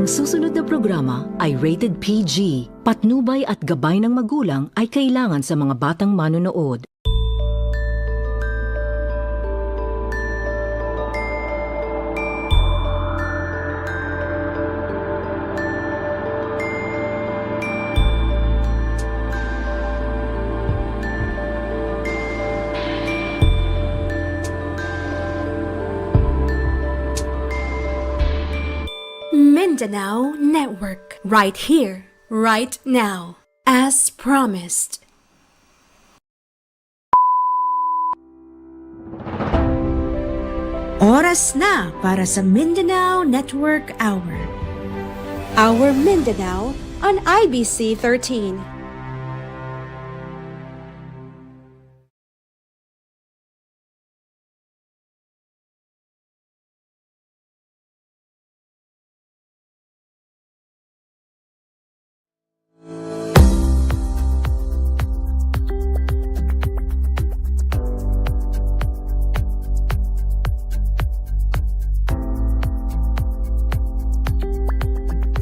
susunod na programa ay rated PG. Patnubay at gabay ng magulang ay kailangan sa mga batang manonood. Mindanao Network, right here, right now, as promised. Oras na para sa Mindanao Network Hour. Our Mindanao on IBC 13.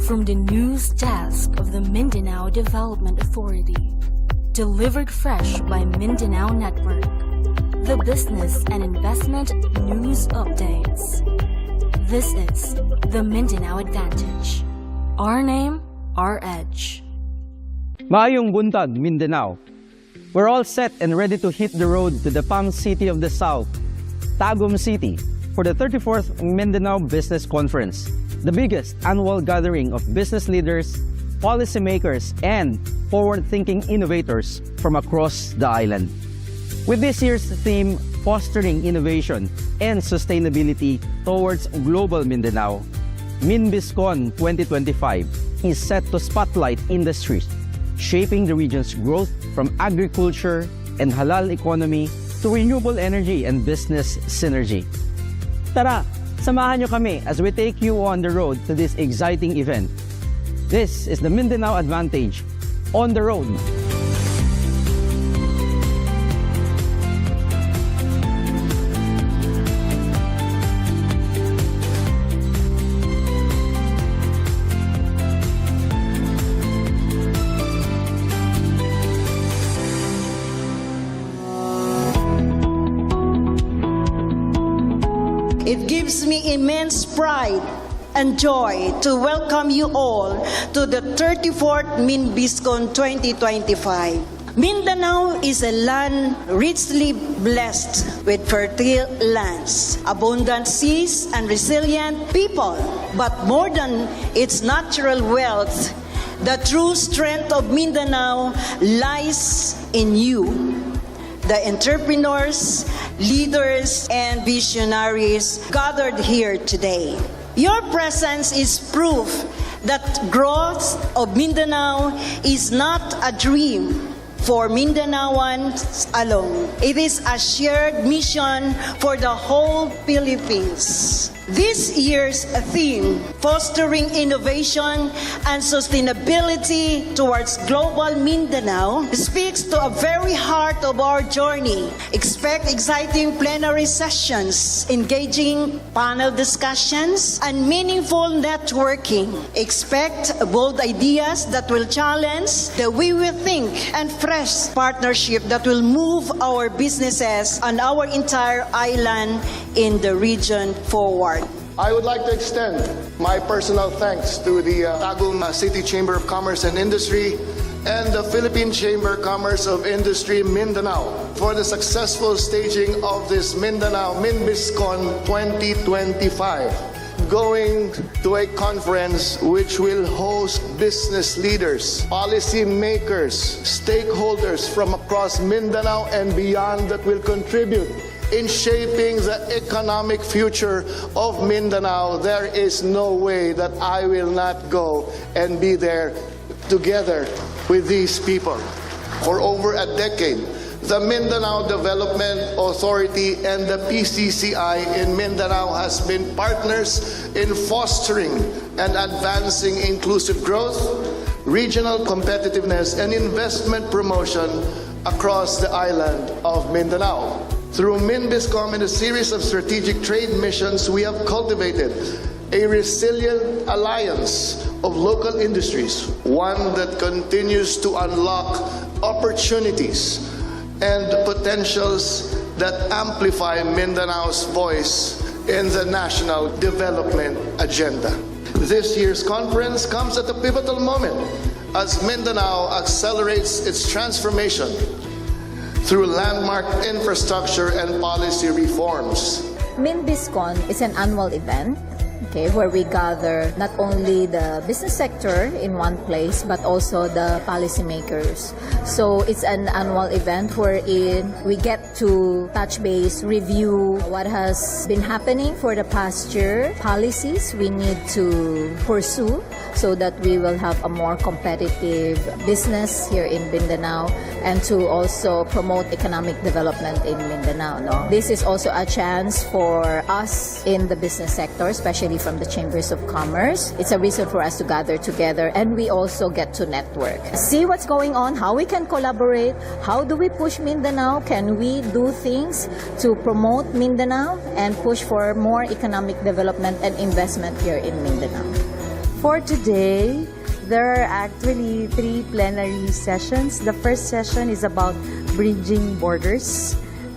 From the news desk of the Mindanao Development Authority, delivered fresh by Mindanao Network, the business and investment news updates. This is the Mindanao Advantage. Our name, our edge. Maayong buntag, Mindanao. We're all set and ready to hit the road to the Palm City of the South, Tagum City, for the 34th Mindanao Business Conference, the biggest annual gathering of business leaders, policymakers, and forward-thinking innovators from across the island. With this year's theme, Fostering Innovation and Sustainability Towards Global Mindanao, MinBisCon 2025 is set to spotlight industries shaping the region's growth from agriculture and halal economy to renewable energy and business synergy. Tara, samahan nyo kami as we take you on the road to this exciting event. This is the Mindanao Advantage, on the road. It gives me immense pride and joy to welcome you all to the 34th MinBisCon 2025. Mindanao is a land richly blessed with fertile lands, abundant seas, and resilient people. But more than its natural wealth, the true strength of Mindanao lies in you, the entrepreneurs, leaders, and visionaries gathered here today. Your presence is proof that growth of Mindanao is not a dream for Mindanaoans alone. It is a shared mission for the whole Philippines. This year's theme, Fostering Innovation and Sustainability Towards Global Mindanao, speaks to a very heart of our journey. Expect exciting plenary sessions, engaging panel discussions, and meaningful networking. Expect bold ideas that will challenge the way we think and fresh partnership that will move our businesses and our entire island in the region forward. I would like to extend my personal thanks to the Tagum City Chamber of Commerce and Industry and the Philippine Chamber of Commerce of Industry Mindanao for the successful staging of this Mindanao MinBisCon 2025. Going to a conference which will host business leaders, policy makers, stakeholders from across Mindanao and beyond that will contribute in shaping the economic future of Mindanao. There is no way that I will not go and be there together with these people. For over a decade, the Mindanao Development Authority and the PCCI in Mindanao has been partners in fostering and advancing inclusive growth, regional competitiveness, and investment promotion across the island of Mindanao. Through MinBisCom and a series of strategic trade missions, we have cultivated a resilient alliance of local industries, one that continues to unlock opportunities and potentials that amplify Mindanao's voice in the national development agenda. This year's conference comes at a pivotal moment as Mindanao accelerates its transformation through landmark infrastructure and policy reforms. MinBizCon is an annual event, where we gather not only the business sector in one place, but also the policymakers. So it's an annual event wherein we get to touch base, review what has been happening for the past year, policies we need to pursue so that we will have a more competitive business here in Mindanao and to also promote economic development in Mindanao. No? This is also a chance for us in the business sector, especially from the chambers of commerce. It's a reason for us to gather together, and we also get to network. See what's going on, how we can collaborate, how do we push Mindanao, can we do things to promote Mindanao and push for more economic development and investment here in Mindanao. For today, there are actually 3 plenary sessions. The first session is about bridging borders.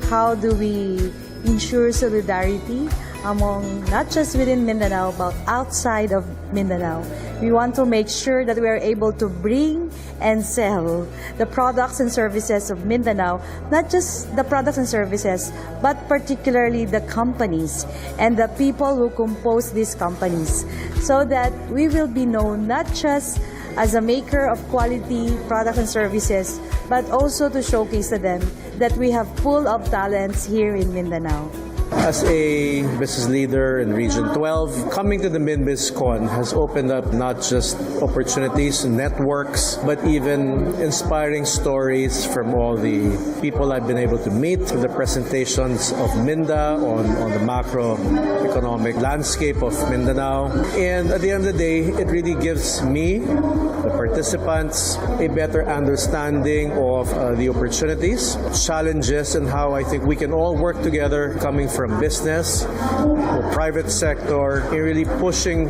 How do we ensure solidarity among not just within Mindanao but outside of Mindanao? We want to make sure that we are able to bring and sell the products and services of Mindanao, not just the products and services, but particularly the companies and the people who compose these companies, so that we will be known not just as a maker of quality products and services, but also to showcase to them that we have full of talents here in Mindanao. As a business leader in Region 12, coming to the MinBizCon has opened up not just opportunities, networks, but even inspiring stories from all the people I've been able to meet, the presentations of Minda on the macroeconomic landscape of Mindanao. And at the end of the day, it really gives me, the participants, a better understanding of the opportunities, challenges, and how I think we can all work together coming from business, the private sector, in really pushing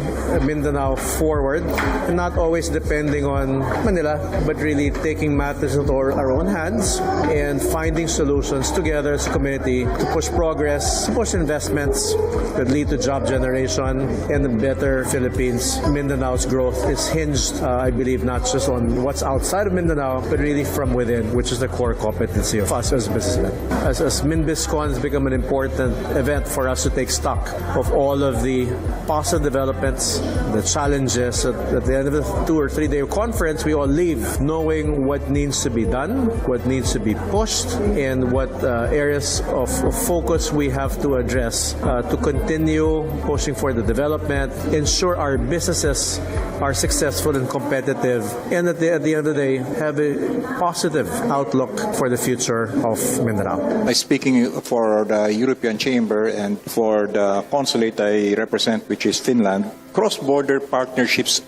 Mindanao forward and not always depending on Manila, but really taking matters into our own hands and finding solutions together as a community to push progress, push investments that lead to job generation and a better Philippines. Mindanao's growth is hinged, I believe, not just on what's outside of Mindanao, but really from within, which is the core competency of us as businessmen. As MinBizCon has become an important event for us to take stock of all of the positive developments, the challenges. At the end of the 2 or 3 day conference, we all leave knowing what needs to be done, what needs to be pushed, and what areas of focus we have to address to continue pushing for the development, ensure our businesses are successful and competitive, and at the end of the day, have a positive outlook for the future of Mindanao. Speaking for the European Chamber and for the consulate I represent, which is Finland, cross-border partnerships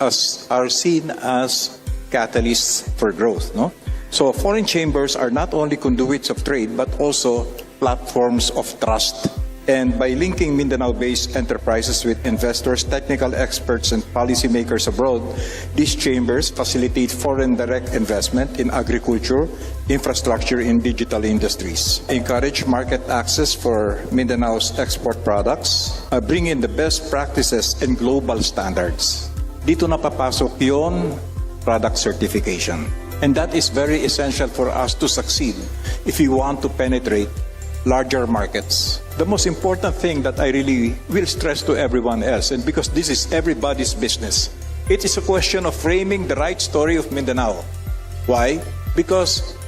are seen as catalysts for growth. No? So foreign chambers are not only conduits of trade, but also platforms of trust. And by linking Mindanao-based enterprises with investors, technical experts, and policymakers abroad, these chambers facilitate foreign direct investment in agriculture, infrastructure, and digital industries, encourage market access for Mindanao's export products, bring in the best practices and global standards. Dito na papasok yon product certification. And that is very essential for us to succeed if we want to penetrate larger markets. The most important thing that I really will stress to everyone else, and because this is everybody's business, it is a question of framing the right story of Mindanao. Why? Because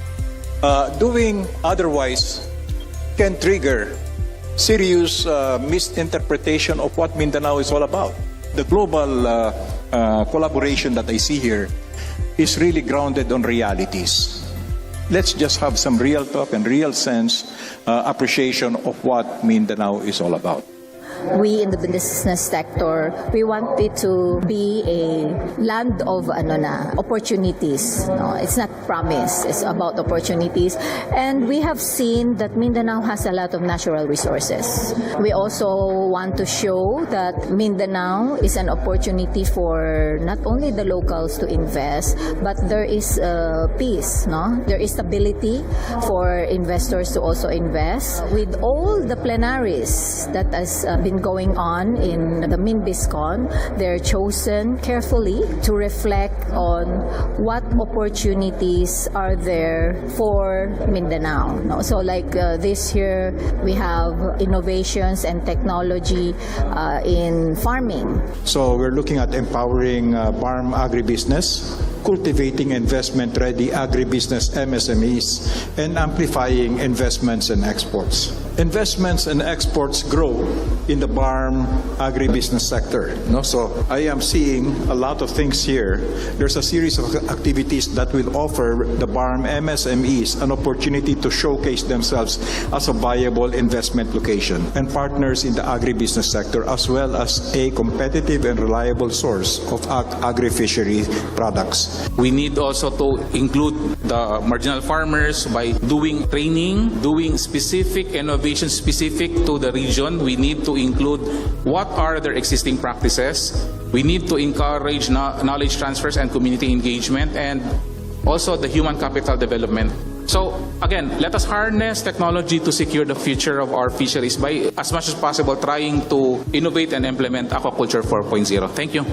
doing otherwise can trigger serious misinterpretation of what Mindanao is all about. The global collaboration that I see here is really grounded on realities. Let's just have some real talk and real sense appreciation of what Mindanao is all about. we in the business sector, we want it to be a land of opportunities. No, it's not promise, it's about opportunities. And we have seen that Mindanao has a lot of natural resources. We also want to show that Mindanao is an opportunity for not only the locals to invest, but there is peace, no? There is stability for investors to also invest. With all the plenaries that has been going on in the MinBizCon, they're chosen carefully to reflect on what opportunities are there for Mindanao. No? So like this year, we have innovations and technology in farming. So we're looking at empowering farm agribusiness, cultivating investment-ready agribusiness MSMEs, and amplifying investments and exports. Investments and exports grow in the farm agribusiness sector. No? So I am seeing a lot of things here. There's a series of activities that will offer the farm MSMEs an opportunity to showcase themselves as a viable investment location and partners in the agribusiness sector, as well as a competitive and reliable source of agri-fishery products. We need also to include the marginal farmers by doing training, doing specific innovation specific to the region. We need to include what are their existing practices. We need to encourage knowledge transfers and community engagement, and also the human capital development. So again, let us harness technology to secure the future of our fisheries by as much as possible trying to innovate and implement Aquaculture 4.0. Thank you.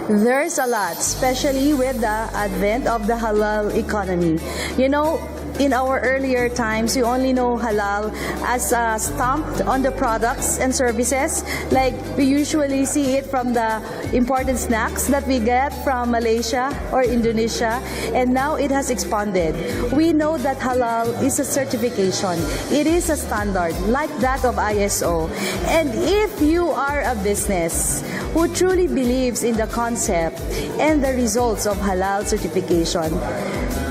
There's a lot, especially with the advent of the halal economy. You know, in our earlier times, we only know halal as stamped on the products and services. Like we usually see it from the imported snacks that we get from Malaysia or Indonesia, and now it has expanded. We know that halal is a certification. It is a standard like that of ISO. And if you are a business who truly believes in the concept and the results of halal certification,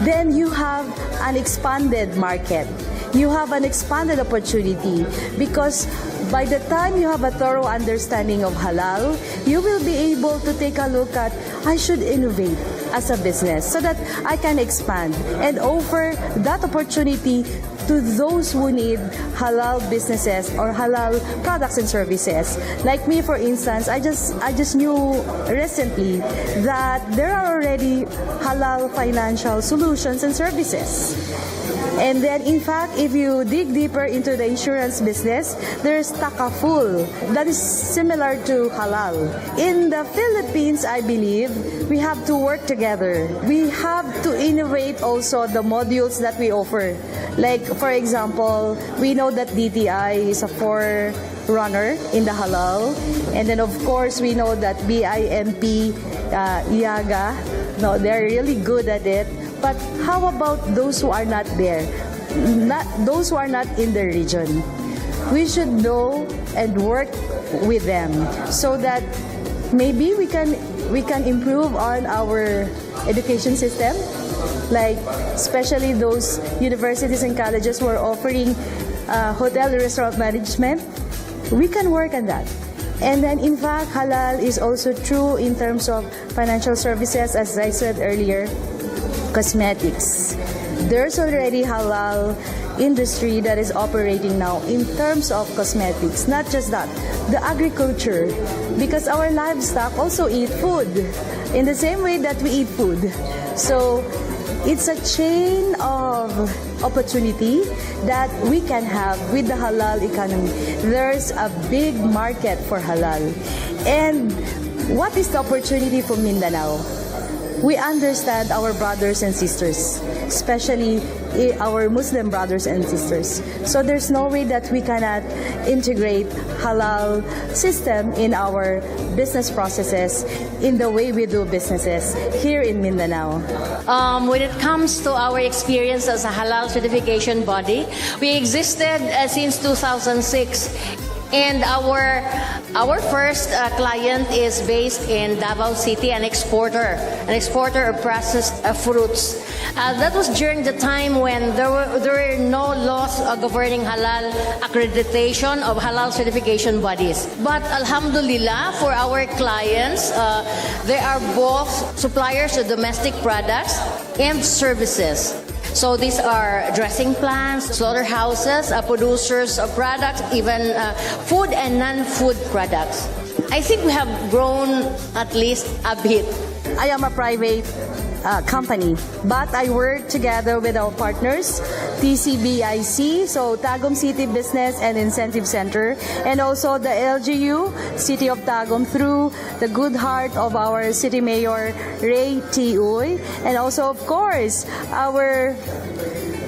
then you have an expanded market. You have an expanded opportunity, because by the time you have a thorough understanding of halal, you will be able to take a look at, I should innovate as a business so that I can expand and offer that opportunity to those who need halal businesses or halal products and services. Like me, for instance, I just knew recently that there are already halal financial solutions and services. And then, in fact, if you dig deeper into the insurance business, there's takaful that is similar to halal. In the Philippines, I believe, we have to work together. We have to innovate also the modules that we offer. Like, for example, we know that DTI is a forerunner in the halal. And then, of course, we know that BIMP, IAGA, no, they're really good at it. But how about those who are not there? Those who are not in the region. We should know and work with them so that maybe we can improve on our education system, like especially those universities and colleges who are offering hotel and restaurant management. We can work on that. And then, in fact, halal is also true in terms of financial services, as I said earlier. Cosmetics. There's already halal industry that is operating now in terms of cosmetics. Not just that, the agriculture, because our livestock also eat food in the same way that we eat food. So it's a chain of opportunity that we can have with the halal economy. There's a big market for halal. And what is the opportunity for Mindanao? We understand our brothers and sisters, especially our Muslim brothers and sisters. So there's no way that we cannot integrate halal system in our business processes, in the way we do businesses here in Mindanao. When it comes to our experience as a halal certification body, we existed since 2006. And our first client is based in Davao City, an exporter of processed fruits. That was during the time when there were no laws governing halal accreditation of halal certification bodies. But alhamdulillah, for our clients, they are both suppliers of domestic products and services. So these are dressing plants, slaughterhouses, producers of products, even food and non-food products. I think we have grown at least a bit. I am a private company, but I work together with our partners, TCBIC, so Tagum City Business and Incentive Center, and also the LGU, City of Tagum, through the good heart of our City Mayor, Ray T. Uy, and also, of course, our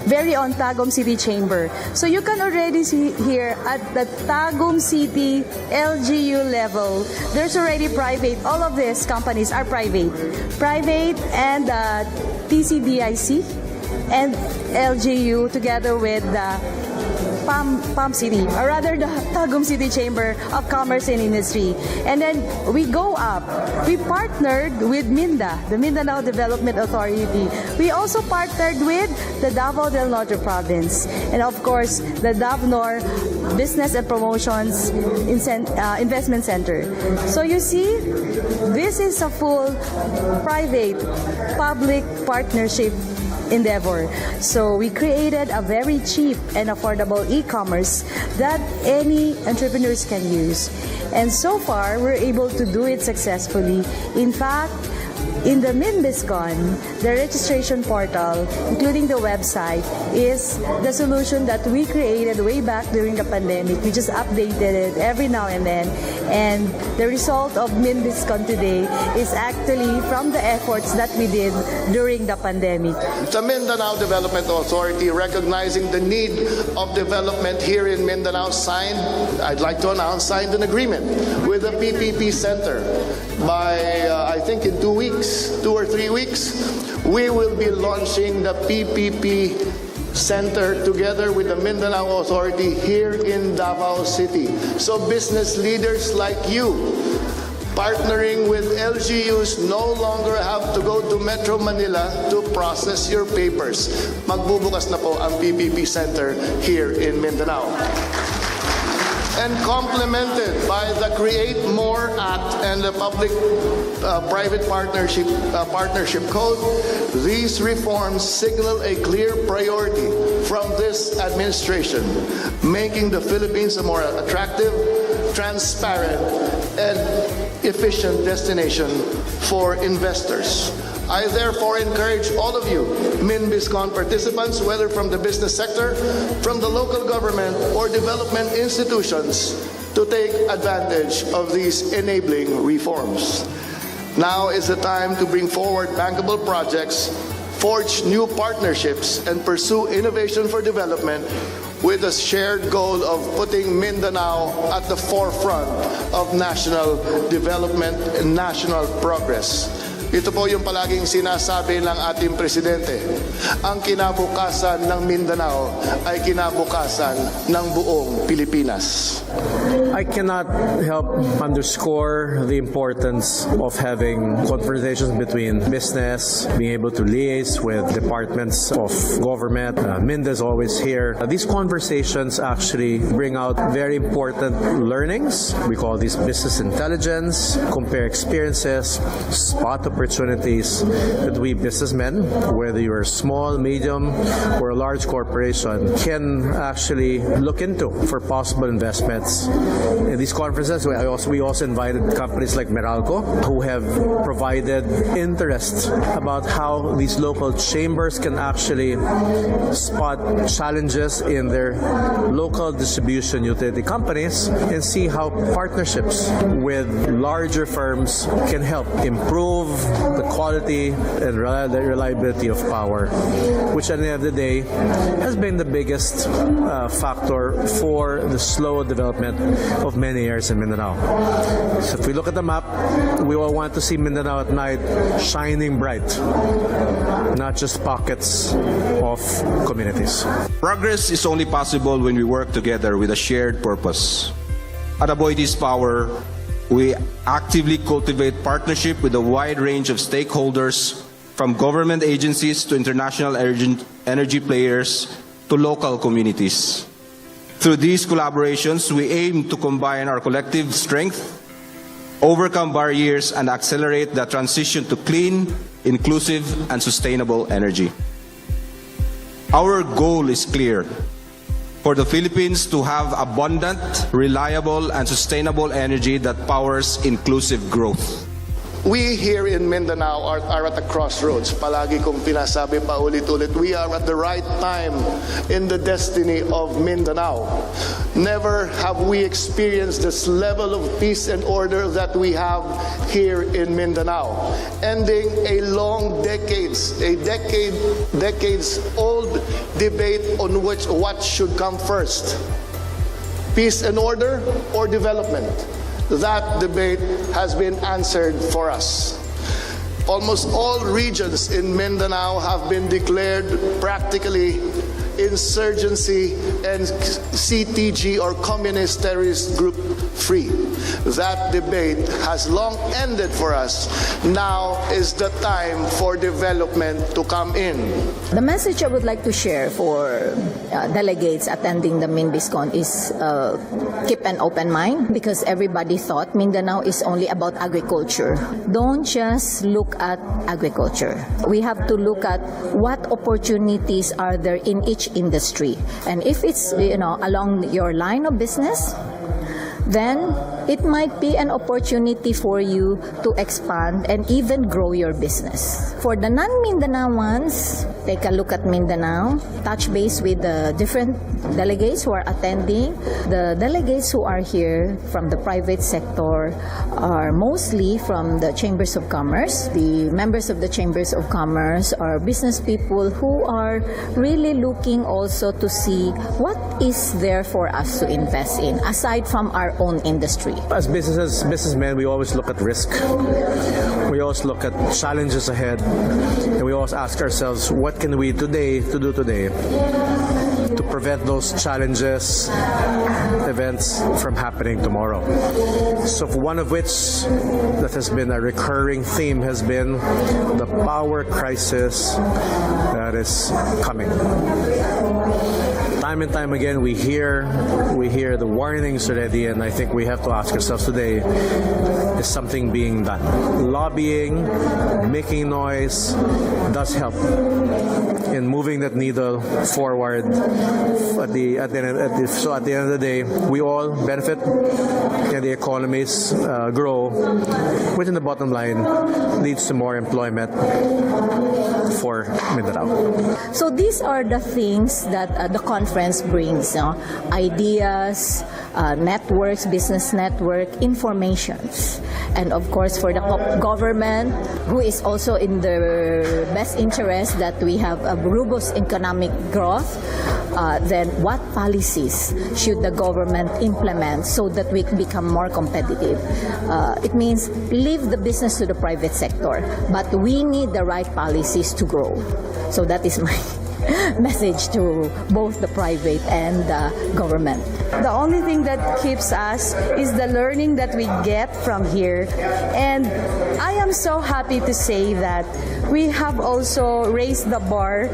very own Tagum City Chamber. So you can already see here at the Tagum City LGU level, there's already private. All of these companies are private. Private and TCBIC and LGU together with the PAM City, or rather the Tagum City Chamber of Commerce and Industry. And then we go up. We partnered with MINDA, the Mindanao Development Authority. We also partnered with the Davao del Norte Province. And of course, the Davnor Business and Promotions Investment Center. So you see, this is a full private-public partnership endeavor. So we created a very cheap and affordable e-commerce that any entrepreneurs can use. And so far, we're able to do it successfully. In fact, in the MinBizCon, the registration portal, including the website, is the solution that we created way back during the pandemic. We just updated it every now and then. And the result of MinBizCon today is actually from the efforts that we did during the pandemic. The Mindanao Development Authority, recognizing the need of development here in Mindanao, signed an agreement with the PPP Center. By, I think in 2 weeks, 2 or 3 weeks, we will be launching the PPP Center together with the Mindanao Authority here in Davao City. So business leaders like you, partnering with LGUs, no longer have to go to Metro Manila to process your papers. Magbubukas na po ang PPP Center here in Mindanao. And complemented by the Create More Act and the Public-Private Partnership Code, these reforms signal a clear priority from this administration, making the Philippines a more attractive, transparent, and efficient destination for investors. I therefore encourage all of you, MinBizCon participants, whether from the business sector, from the local government, or development institutions, to take advantage of these enabling reforms. Now is the time to bring forward bankable projects, forge new partnerships, and pursue innovation for development with a shared goal of putting Mindanao at the forefront of national development and national progress. Ito po yung palaging sinasabi ng ating presidente. Ang kinabukasan ng Mindanao ay kinabukasan ng buong Pilipinas. I cannot help underscore the importance of having conversations between business, being able to liaise with departments of government. Minda is always here. These conversations actually bring out very important learnings. We call these business intelligence, compare experiences, spot opportunities that we businessmen, whether you're small, medium, or a large corporation, can actually look into for possible investments. In these conferences, we also invited companies like Meralco, who have provided interest about how these local chambers can actually spot challenges in their local distribution utility companies and see how partnerships with larger firms can help improve the quality and reliability of power, which at the end of the day has been the biggest factor for the slow development of many areas in Mindanao. So if we look at the map, we all want to see Mindanao at night shining bright, not just pockets of communities. Progress is only possible when we work together with a shared purpose. At Aboitiz Power, we actively cultivate partnership with a wide range of stakeholders from government agencies to international energy players to local communities. Through these collaborations, we aim to combine our collective strength, overcome barriers, and accelerate the transition to clean, inclusive, and sustainable energy. Our goal is clear: for the Philippines to have abundant, reliable, and sustainable energy that powers inclusive growth. We here in Mindanao are at a crossroads. Palagi kong pinasabi pa ulit-ulit, we are at the right time in the destiny of Mindanao. Never have we experienced this level of peace and order that we have here in Mindanao. Ending a long decades old debate on what should come first. Peace and order or development? That debate has been answered for us. Almost all regions in Mindanao have been declared practically insurgency and CTG or communist terrorist group free. That debate has long ended for us. Now is the time for development to come in. The message I would like to share for delegates attending the MinBisCon is keep an open mind, because everybody thought Mindanao is only about agriculture. Don't just look at agriculture. We have to look at what opportunities are there in each industry. And if it's along your line of business, then it might be an opportunity for you to expand and even grow your business. For the non-Mindanaoans, take a look at Mindanao, touch base with the different delegates who are attending. The delegates who are here from the private sector are mostly from the Chambers of Commerce. The members of the Chambers of Commerce are business people who are really looking also to see what is there for us to invest in, aside from our own industry. As businessmen, we always look at risk. We always look at challenges ahead, and we always ask ourselves, what can we do today to prevent those challenges, events from happening tomorrow. So one of which that has been a recurring theme has been the power crisis that is coming. Time and time again, we hear the warnings already, and I think we have to ask ourselves today, is something being done? Lobbying, making noise does help in moving that needle forward. So at the end of the day, we all benefit and the economies grow, which in the bottom line leads to more employment for Mindanao. So these are the things that the conference brings, ideas, networks, business network, informations. And of course for the government, who is also in the best interest that we have a robust economic growth, then what policies should the government implement so that we become more competitive? It means leave the business to the private sector, but we need the right policies to grow. So that is my message to both the private and the government. The only thing that keeps us is the learning that we get from here. And I am so happy to say that we have also raised the bar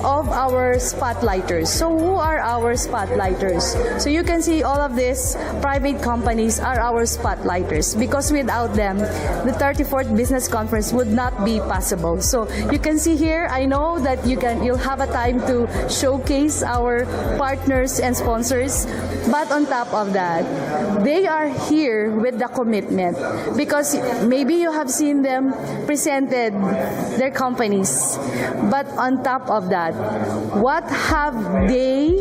of our spotlighters. So who are our spotlighters? So you can see all of these private companies are our spotlighters, because without them, the 34th Business Conference would not be possible. So you can see here, I know that you'll have a time to showcase our partners and sponsors, but on top of that, they are here with the commitment, because maybe you have seen them presented their companies, but on top of that, what have they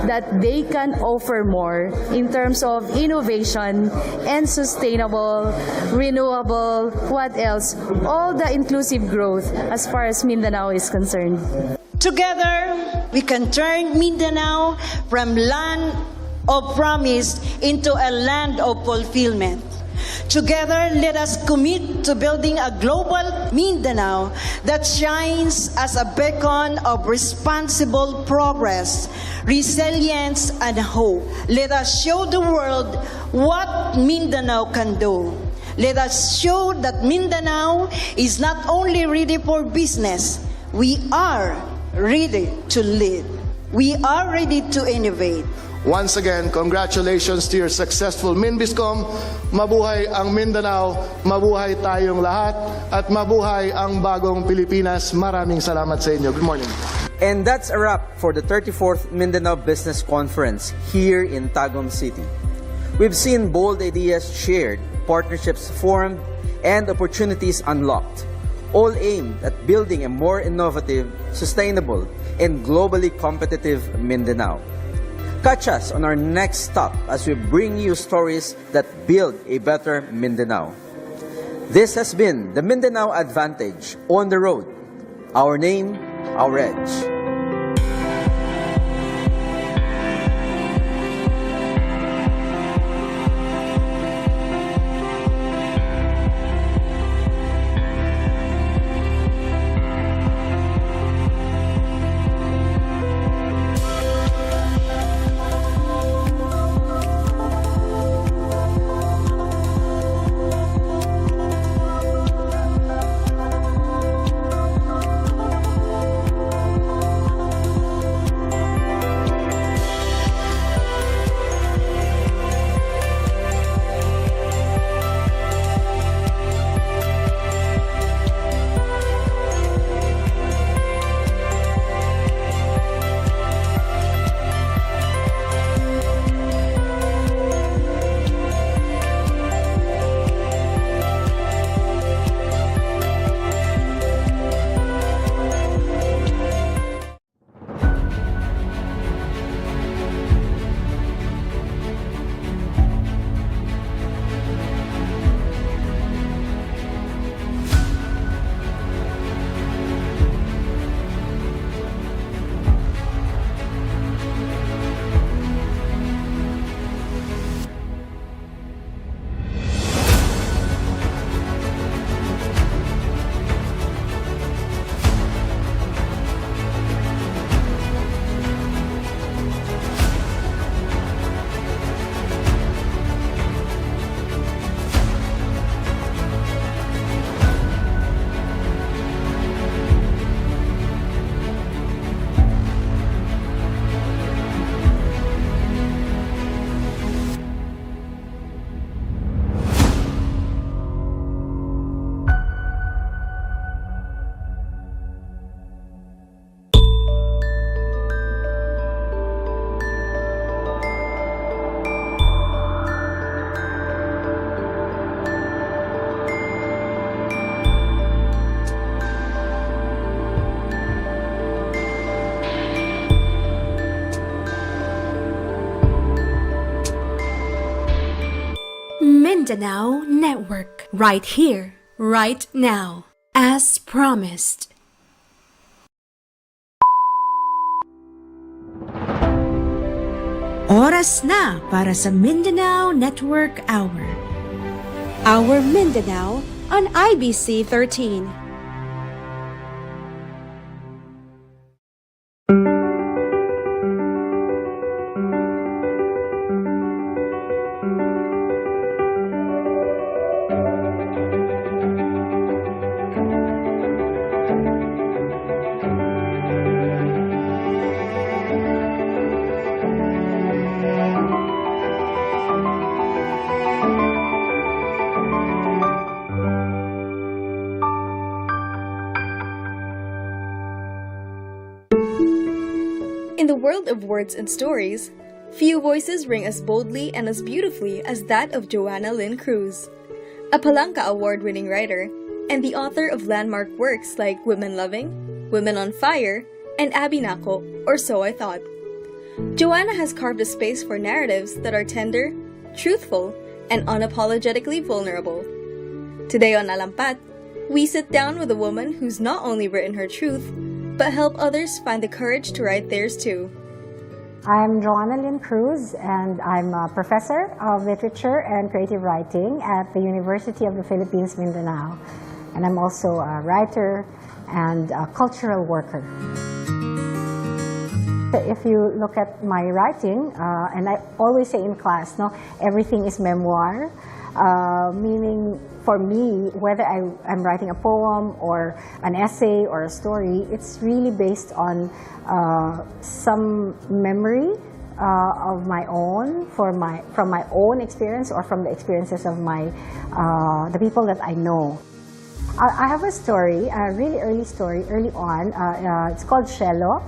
that they can offer more in terms of innovation and sustainable, renewable, what else? All the inclusive growth as far as Mindanao is concerned. Together, we can turn Mindanao from land of promise into a land of fulfillment. Together, let us commit to building a global Mindanao that shines as a beacon of responsible progress, resilience, and hope. Let us show the world what Mindanao can do. Let us show that Mindanao is not only ready for business, we are ready to lead. We are ready to innovate. Once again, congratulations to your successful MinBiscom. Mabuhay ang Mindanao, mabuhay tayong lahat, at mabuhay ang bagong Pilipinas. Maraming salamat sa inyo. Good morning. And that's a wrap for the 34th Mindanao Business Conference here in Tagum City. We've seen bold ideas shared, partnerships formed, and opportunities unlocked, all aimed at building a more innovative, sustainable, and globally competitive Mindanao. Catch us on our next stop as we bring you stories that build a better Mindanao. This has been the Mindanao Advantage on the road. Our name, our edge. Mindanao Network, right here, right now, as promised. Oras na para sa Mindanao Network Hour. Our Mindanao on IBC 13. In the world of words and stories, few voices ring as boldly and as beautifully as that of Joanna Lynn Cruz, a Palanca Award-winning writer and the author of landmark works like Women Loving, Women on Fire, and Abby Nako, or So I Thought. Joanna has carved a space for narratives that are tender, truthful, and unapologetically vulnerable. Today on Alampat, we sit down with a woman who's not only written her truth, but help others find the courage to write theirs too. I'm Joanna Lynn Cruz, and I'm a professor of literature and creative writing at the University of the Philippines, Mindanao. And I'm also a writer and a cultural worker. If you look at my writing, and I always say in class, no, everything is memoir. Meaning, for me, whether I'm writing a poem or an essay or a story, it's really based on some memory of my own, from my own experience or from the experiences of the people that I know. I have a story, a really early story, early on. It's called Cello,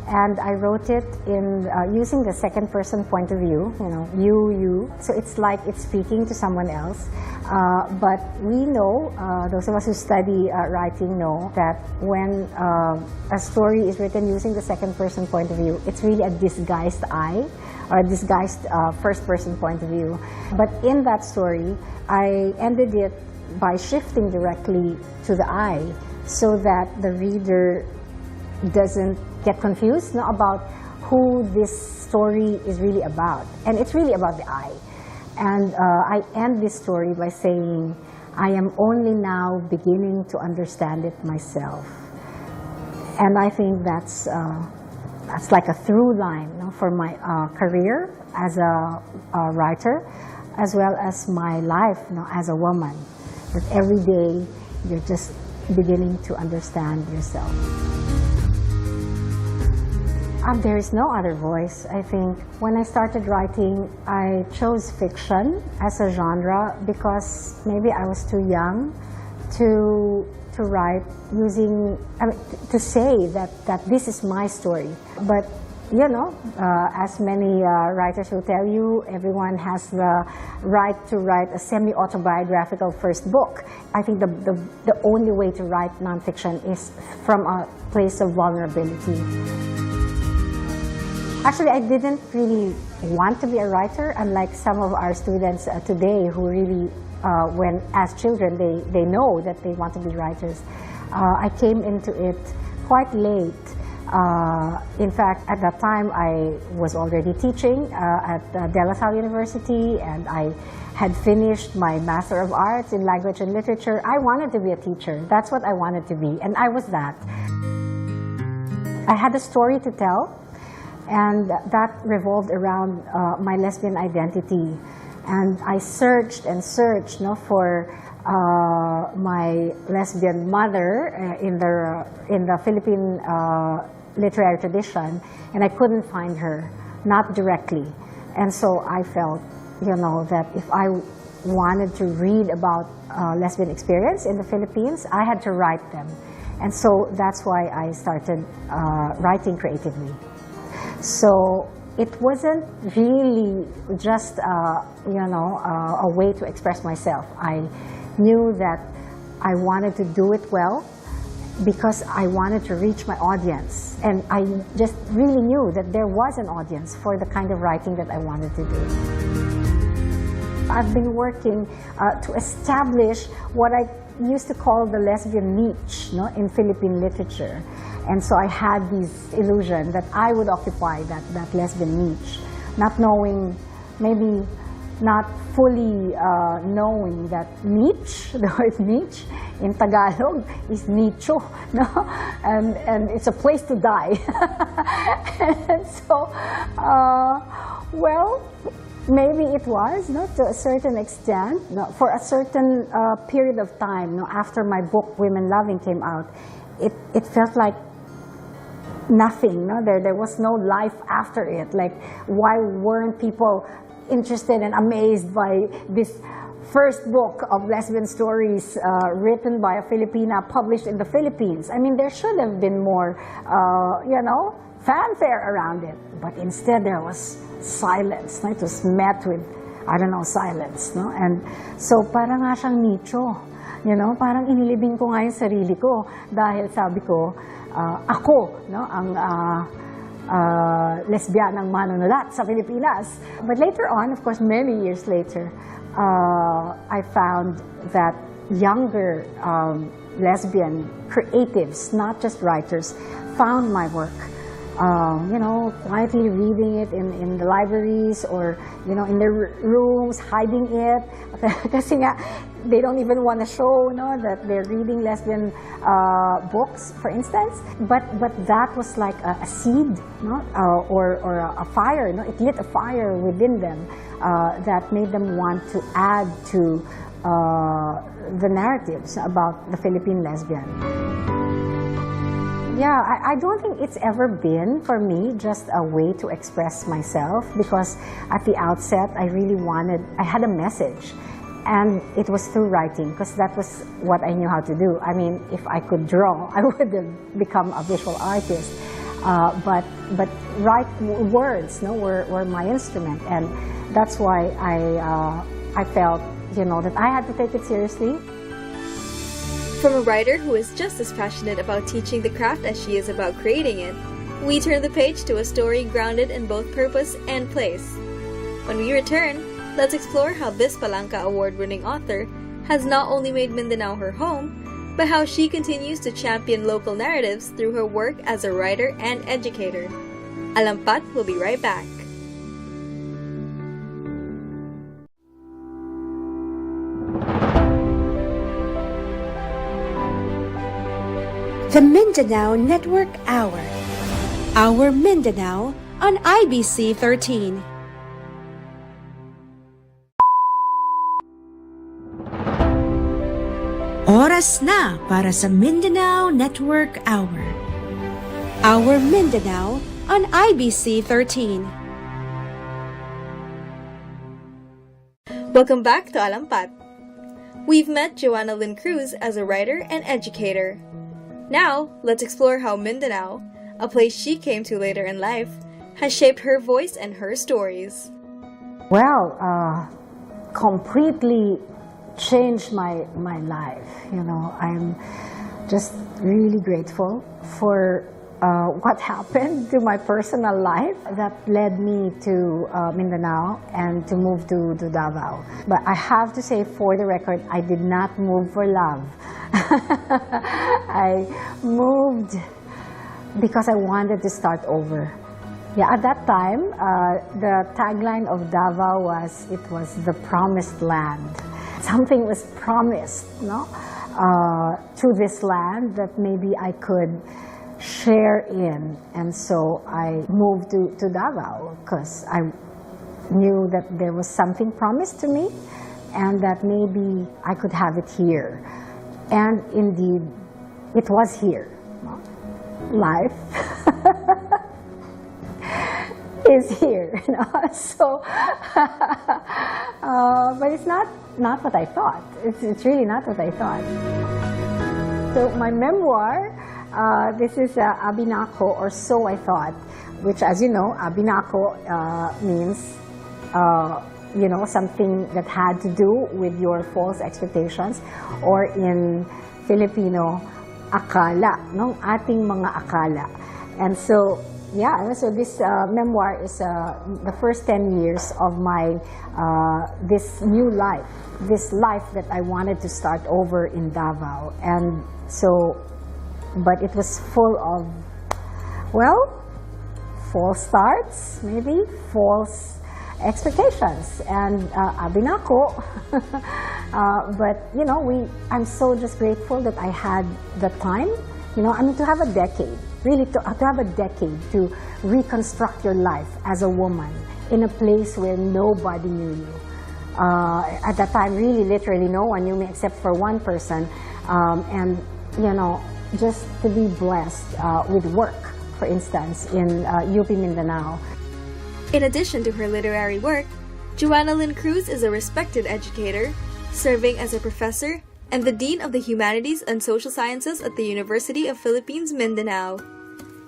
and I wrote it in using the second person point of view, you. So it's like it's speaking to someone else. But we know, those of us who study writing know that when a story is written using the second person point of view, it's really a disguised I, or a disguised first person point of view. But in that story, I ended it by shifting directly to the I, so that the reader doesn't get confused about who this story is really about. And it's really about the I. And I end this story by saying, I am only now beginning to understand it myself. And I think that's like a through line for my career as a writer, as well as my life as a woman. That every day you're just beginning to understand yourself. There is no other voice. I think when I started writing, I chose fiction as a genre because maybe I was too young to write using, to say that this is my story. But as many writers will tell you, everyone has the right to write a semi-autobiographical first book. I think the only way to write nonfiction is from a place of vulnerability. Actually, I didn't really want to be a writer, unlike some of our students today who really, when as children, they know that they want to be writers. I came into it quite late. In fact, at that time, I was already teaching at De La Salle University, and I had finished my Master of Arts in Language and Literature. I wanted to be a teacher. That's what I wanted to be, and I was that. I had a story to tell, and that revolved around my lesbian identity. And I searched and searched for my lesbian mother in the Philippine literary tradition, and I couldn't find her, not directly. And so I felt, that if I wanted to read about lesbian experience in the Philippines, I had to write them. And so that's why I started writing creatively. So it wasn't really just, a way to express myself. I knew that I wanted to do it well because I wanted to reach my audience. And I just really knew that there was an audience for the kind of writing that I wanted to do. I've been working to establish what I used to call the lesbian niche in Philippine literature. And so I had this illusion that I would occupy that lesbian niche, not knowing, maybe not fully knowing that niche, the word niche in Tagalog is nicho, and it's a place to die. And so, well, maybe it was, to a certain extent, for a certain period of time, after my book Women Loving came out, it felt like nothing. There was no life after it. Like, why weren't people interested and amazed by this first book of lesbian stories written by a Filipina, published in the Philippines? I mean, there should have been more, fanfare around it. But instead, there was silence. It was met with, silence. And so, parang nga siyang nicho. Parang inilibing ko nga yung sarili ko dahil sabi ko, ako, ang lesbianang manunulat sa Pilipinas. But later on, of course, many years later, I found that younger lesbian creatives, not just writers, found my work quietly reading it in the libraries or, in their rooms, hiding it. Kasi nga, they don't even want to show, that they're reading lesbian books, for instance. But that was like a seed, or a fire, It lit a fire within them that made them want to add to the narratives about the Philippine lesbian. Yeah, I don't think it's ever been, for me, just a way to express myself, because at the outset, I had a message, and it was through writing, because that was what I knew how to do. I mean, if I could draw, I would have become a visual artist, but words, were my instrument, and that's why I felt, that I had to take it seriously. From a writer who is just as passionate about teaching the craft as she is about creating it, we turn the page to a story grounded in both purpose and place. When we return, let's explore how this Palanca Award-winning author has not only made Mindanao her home, but how she continues to champion local narratives through her work as a writer and educator. Alampat will be right back. The Mindanao Network Hour. Our Mindanao on IBC 13. Oras na para sa Mindanao Network Hour. Our Mindanao on IBC 13. Welcome back to Alampat. We've met Joanna Lynn Cruz as a writer and educator. Now, let's explore how Mindanao, a place she came to later in life, has shaped her voice and her stories. Well, completely changed my life. I'm just really grateful for what happened to my personal life that led me to Mindanao and to move to Davao. But I have to say, for the record, I did not move for love. I moved because I wanted to start over. Yeah, at that time, the tagline of Davao was, it was the promised land. Something was promised, to this land that maybe I could share in. And so I moved to Davao because I knew that there was something promised to me and that maybe I could have it here. And indeed, it was here. Life is here, So, but it's not what I thought. It's really not what I thought. So my memoir, this is Abinako, or So I Thought, which, as you know, Abinako means something that had to do with your false expectations, or in Filipino, akala, ating mga akala. And so, so this memoir is the first 10 years of my, this new life, this life that I wanted to start over in Davao. And so, but it was full of, false starts, maybe, false expectations, and Abinako. But I'm so just grateful that I had the time, to have a decade, really to have a decade to reconstruct your life as a woman in a place where nobody knew you. At that time, really, literally, no one knew me except for one person, and just to be blessed with work, for instance, in UP Mindanao. In addition to her literary work, Joanna Lynn Cruz is a respected educator, serving as a professor and the Dean of the Humanities and Social Sciences at the University of Philippines, Mindanao.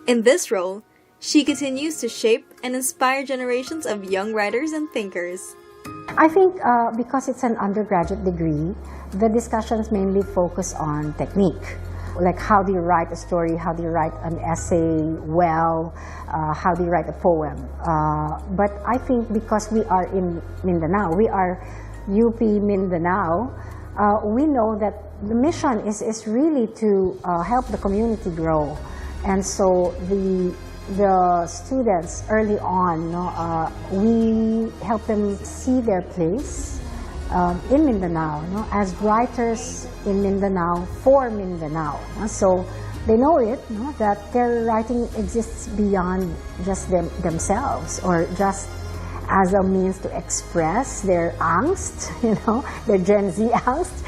In this role, she continues to shape and inspire generations of young writers and thinkers. I think because it's an undergraduate degree, the discussions mainly focus on technique. Like, how do you write a story, how do you write an essay well, how do you write a poem. But I think because we are in Mindanao, we are UP Mindanao, we know that the mission is really to help the community grow. And so the the students early on, we help them see their place in Mindanao, as writers in Mindanao for Mindanao. So they know it, that their writing exists beyond just themselves, or just as a means to express their angst, their Gen Z angst.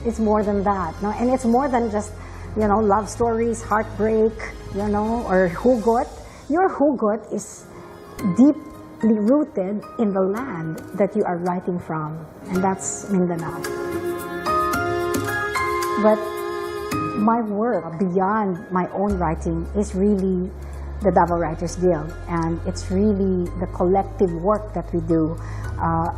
It's more than that, and it's more than just, love stories, heartbreak, or hugot. Your hugot is deeply rooted in the land that you are writing from, and that's Mindanao. But my work beyond my own writing is really the Davao Writers Guild, and it's really the collective work that we do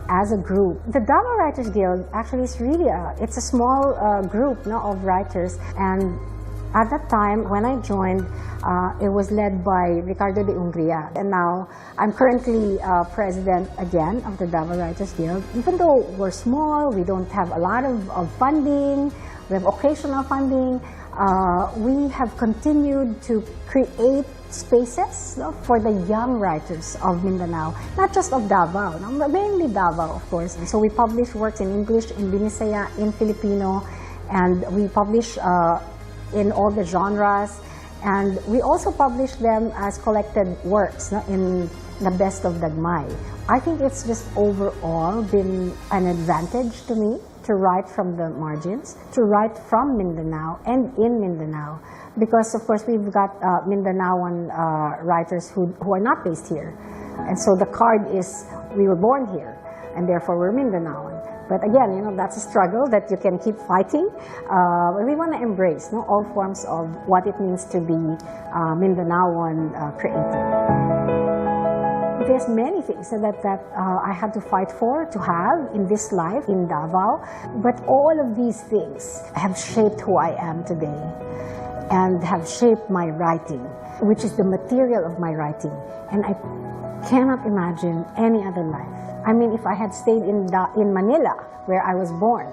as a group. The Davao Writers Guild actually is really it's a small group of writers, and at that time when I joined, it was led by Ricardo de Ungria, and now I'm currently president again of the Davao Writers Guild. Even though we're small, we don't have a lot of funding, we have occasional funding, we have continued to create spaces for the young writers of Mindanao, not just of Davao, mainly Davao, of course. So we publish works in English, in Binisaya, in Filipino, and we publish in all the genres, and we also publish them as collected works in the Best of Dagmay. I think it's just overall been an advantage to me to write from the margins, to write from Mindanao and in Mindanao. Because, of course, we've got Mindanaoan writers who are not based here. And so the card is, we were born here, and therefore we're Mindanaoan. But again, that's a struggle that you can keep fighting. But we want to embrace all forms of what it means to be Mindanaoan creative. There's many things that I had to fight for, to have in this life in Davao. But all of these things have shaped who I am today, and have shaped my writing, which is the material of my writing. And I cannot imagine any other life. I mean, if I had stayed in Manila, where I was born,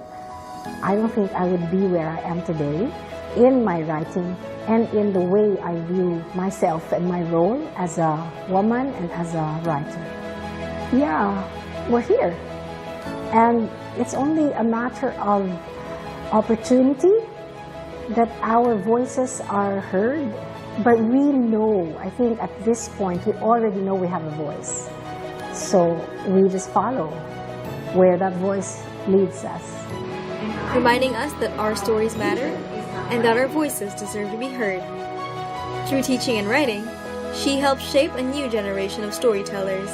I don't think I would be where I am today in my writing and in the way I view myself and my role as a woman and as a writer. Yeah, we're here. And it's only a matter of opportunity that our voices are heard, but we know, I think at this point, we already know we have a voice. So we just follow where that voice leads us. Reminding us that our stories matter and that our voices deserve to be heard. Through teaching and writing, she helps shape a new generation of storytellers,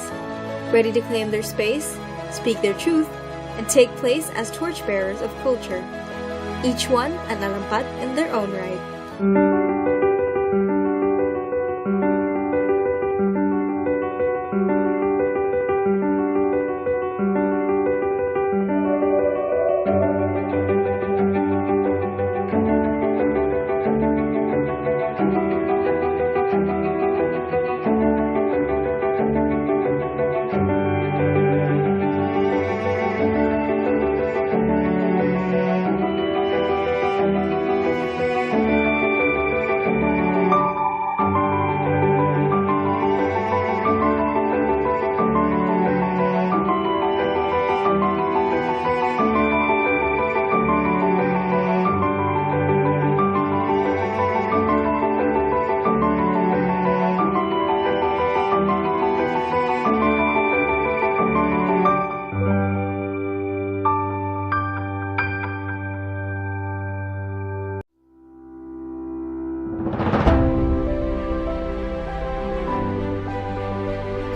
ready to claim their space, speak their truth, and take place as torchbearers of culture. Each one an alampat in their own right.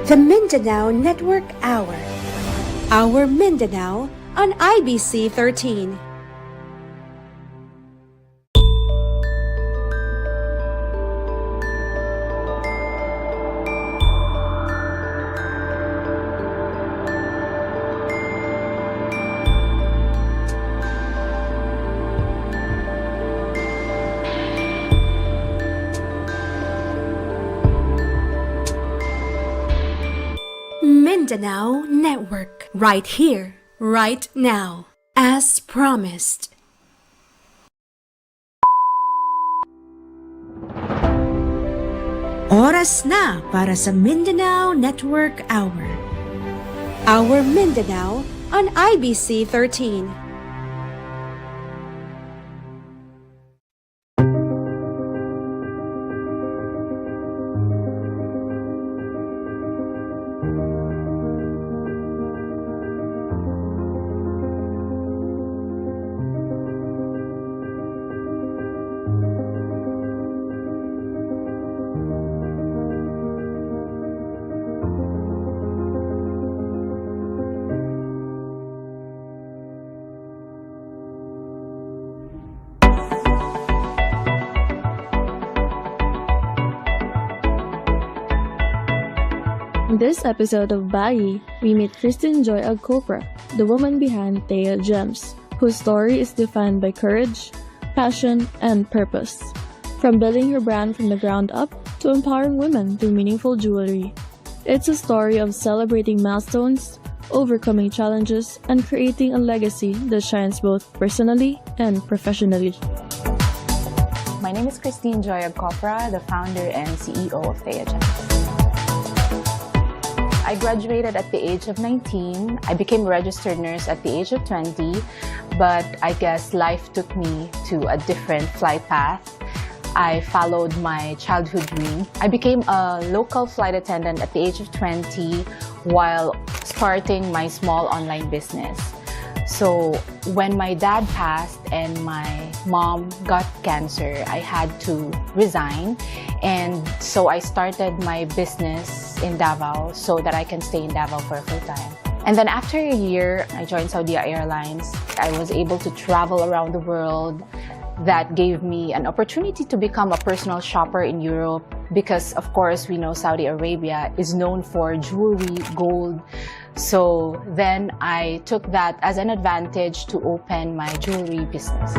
The Mindanao Network Hour. Our Mindanao on IBC 13. Mindanao Network, right here, right now, as promised. Oras na para sa Mindanao Network Hour. Our Mindanao on IBC 13. In this episode of Bayi, we meet Christine Joy Agcopra, the woman behind Thea Gems, whose story is defined by courage, passion, and purpose. From building her brand from the ground up to empowering women through meaningful jewelry. It's a story of celebrating milestones, overcoming challenges, and creating a legacy that shines both personally and professionally. My name is Christine Joy Agcopra, the founder and CEO of Thea Gems. I graduated at the age of 19. I became a registered nurse at the age of 20, but I guess life took me to a different flight path. I followed my childhood dream. I became a local flight attendant at the age of 20 while starting my small online business. So when my dad passed and my mom got cancer, I had to resign. And so I started my business in Davao so that I can stay in Davao for full time. And then after a year, I joined Saudi Airlines. I was able to travel around the world. That gave me an opportunity to become a personal shopper in Europe because, of course, we know Saudi Arabia is known for jewelry, gold. So then I took that as an advantage to open my jewelry business.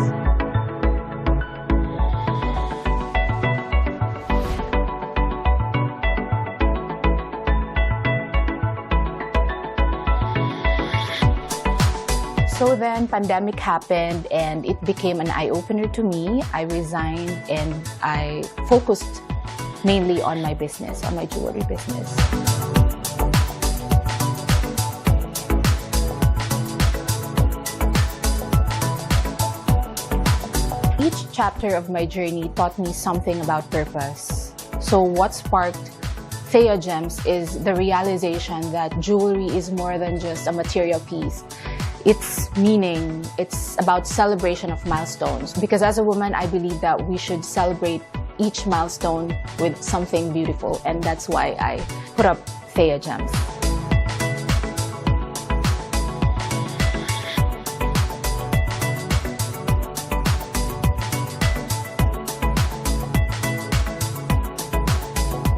So then pandemic happened and it became an eye-opener to me. I resigned and I focused mainly on my business, on my jewelry business. Each chapter of my journey taught me something about purpose. So what sparked Thea Gems is the realization that jewelry is more than just a material piece. It's meaning, it's about celebration of milestones. Because as a woman, I believe that we should celebrate each milestone with something beautiful. And that's why I put up Thea Gems.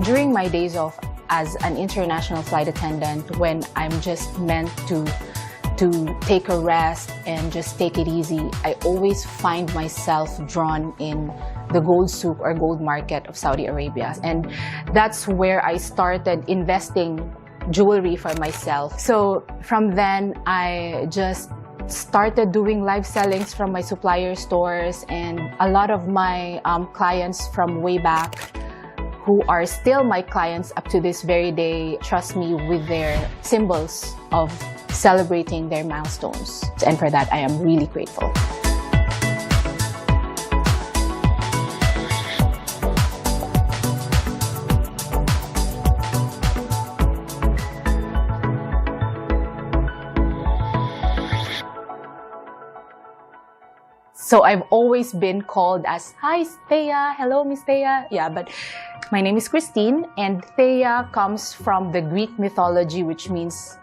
During my days off as an international flight attendant, when I'm just meant to take a rest and just take it easy, I always find myself drawn in the gold souk or gold market of Saudi Arabia. And that's where I started investing jewelry for myself. So from then, I just started doing live sellings from my supplier stores, and a lot of my clients from way back who are still my clients up to this very day trust me with their symbols of celebrating their milestones. And for that, I am really grateful. So I've always been called as, "Hi, Thea. Hello, Miss Thea." Yeah, but my name is Christine, and Thea comes from the Greek mythology, which means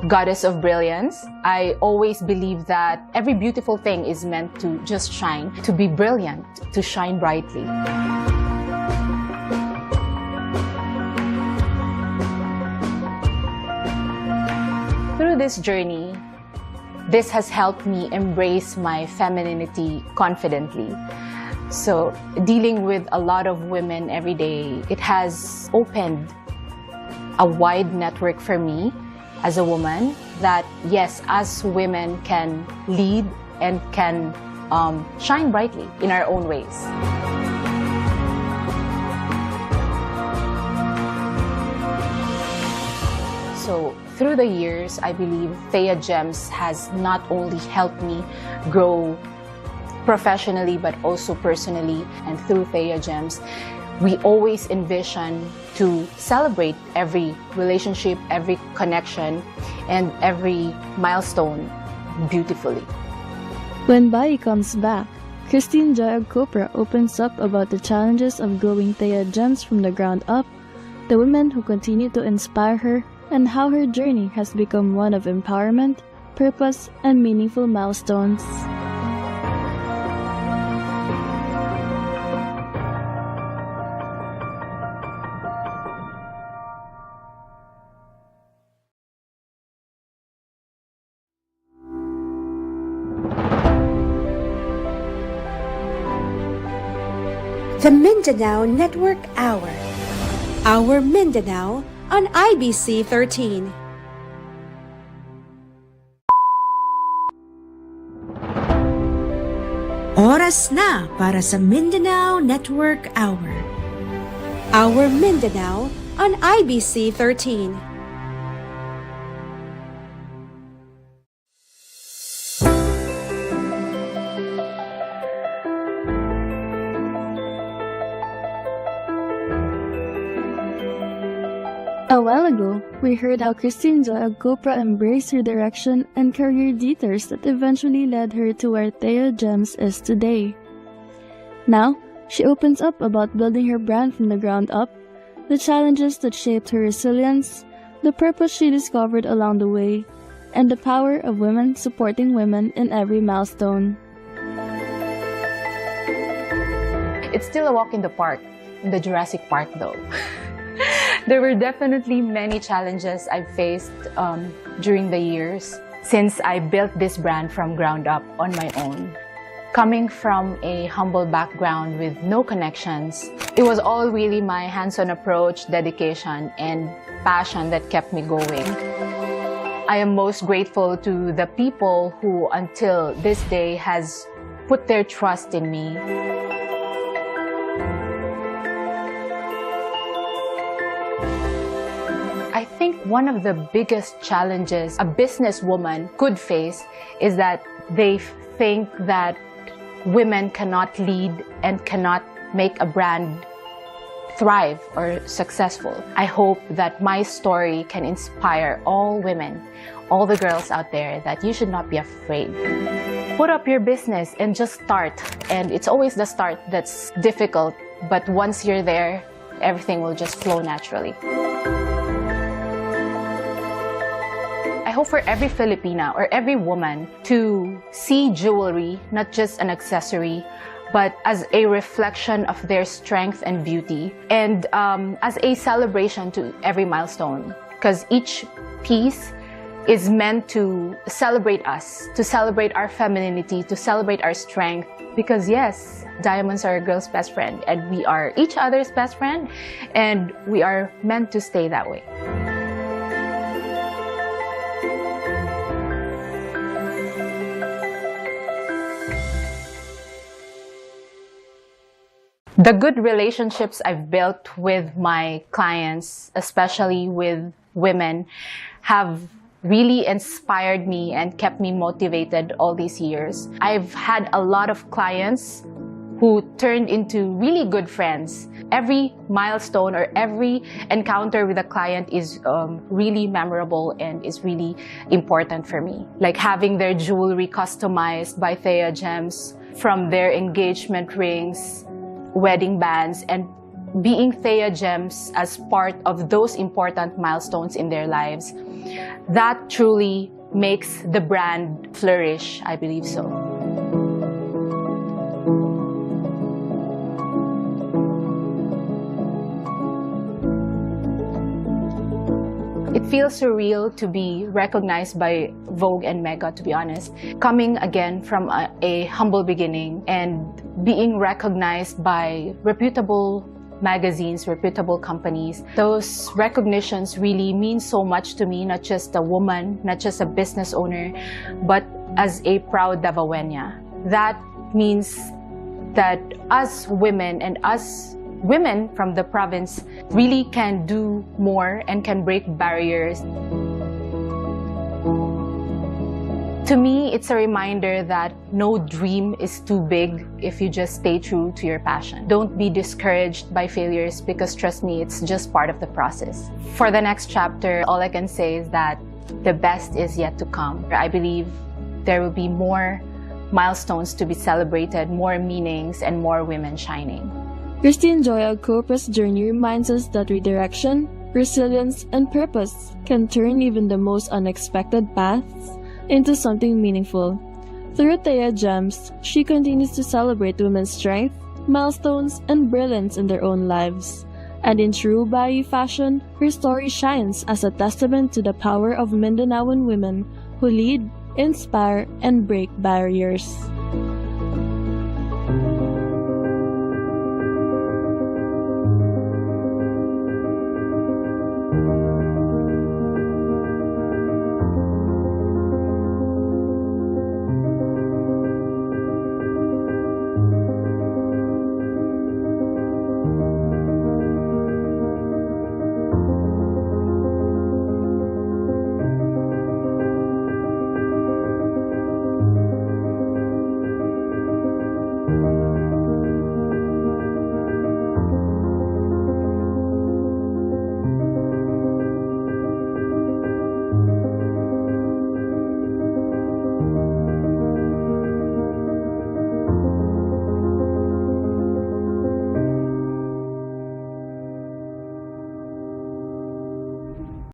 goddess of brilliance. I always believe that every beautiful thing is meant to just shine, to be brilliant, to shine brightly. Through this journey, this has helped me embrace my femininity confidently. So dealing with a lot of women every day, it has opened a wide network for me as a woman that, yes, us women can lead and can shine brightly in our own ways. So through the years, I believe Thea Gems has not only helped me grow professionally but also personally. And through Thea Gems, we always envision to celebrate every relationship, every connection, and every milestone beautifully. When Bai comes back, Christine Joy Agcopra opens up about the challenges of growing Thea Gems from the ground up, the women who continue to inspire her, and how her journey has become one of empowerment, purpose, and meaningful milestones. The Mindanao Network Hour. Our Mindanao on IBC 13. Oras na para sa Mindanao Network Hour. Our Mindanao on IBC 13. A while ago, we heard how Christine Joy Agcopra embraced her direction and career detours that eventually led her to where Thea Gems is today. Now, she opens up about building her brand from the ground up, the challenges that shaped her resilience, the purpose she discovered along the way, and the power of women supporting women in every milestone. It's still a walk in the park, in the Jurassic Park though. There were definitely many challenges I've faced during the years since I built this brand from ground up on my own. Coming from a humble background with no connections, it was all really my hands-on approach, dedication, and passion that kept me going. I am most grateful to the people who until this day has put their trust in me. I think one of the biggest challenges a businesswoman could face is that they think that women cannot lead and cannot make a brand thrive or successful. I hope that my story can inspire all women, all the girls out there, that you should not be afraid. Put up your business and just start. And it's always the start that's difficult, but once you're there, everything will just flow naturally. I hope for every Filipina or every woman to see jewelry not just an accessory, but as a reflection of their strength and beauty, and as a celebration to every milestone. Because each piece is meant to celebrate us, to celebrate our femininity, to celebrate our strength. Because yes, diamonds are a girl's best friend, and we are each other's best friend, and we are meant to stay that way. The good relationships I've built with my clients, especially with women, have really inspired me and kept me motivated all these years. I've had a lot of clients who turned into really good friends. Every milestone or every encounter with a client is really memorable and is really important for me. Like having their jewelry customized by Thea Gems, from their engagement rings, wedding bands, and being Thea Gems as part of those important milestones in their lives. That truly makes the brand flourish, I believe so. It feels surreal to be recognized by Vogue and Mega, to be honest. Coming again from a humble beginning and being recognized by reputable magazines, reputable companies, those recognitions really mean so much to me, not just a woman, not just a business owner, but as a proud Davaoeña. That means that us women and us women from the province really can do more and can break barriers. To me, it's a reminder that no dream is too big if you just stay true to your passion. Don't be discouraged by failures because trust me, it's just part of the process. For the next chapter, all I can say is that the best is yet to come. I believe there will be more milestones to be celebrated, more meanings, and more women shining. Christine Joy Agcopra's journey reminds us that redirection, resilience, and purpose can turn even the most unexpected paths into something meaningful. Through Thea Gems, she continues to celebrate women's strength, milestones, and brilliance in their own lives. And in true Bayi fashion, her story shines as a testament to the power of Mindanaoan women who lead, inspire, and break barriers.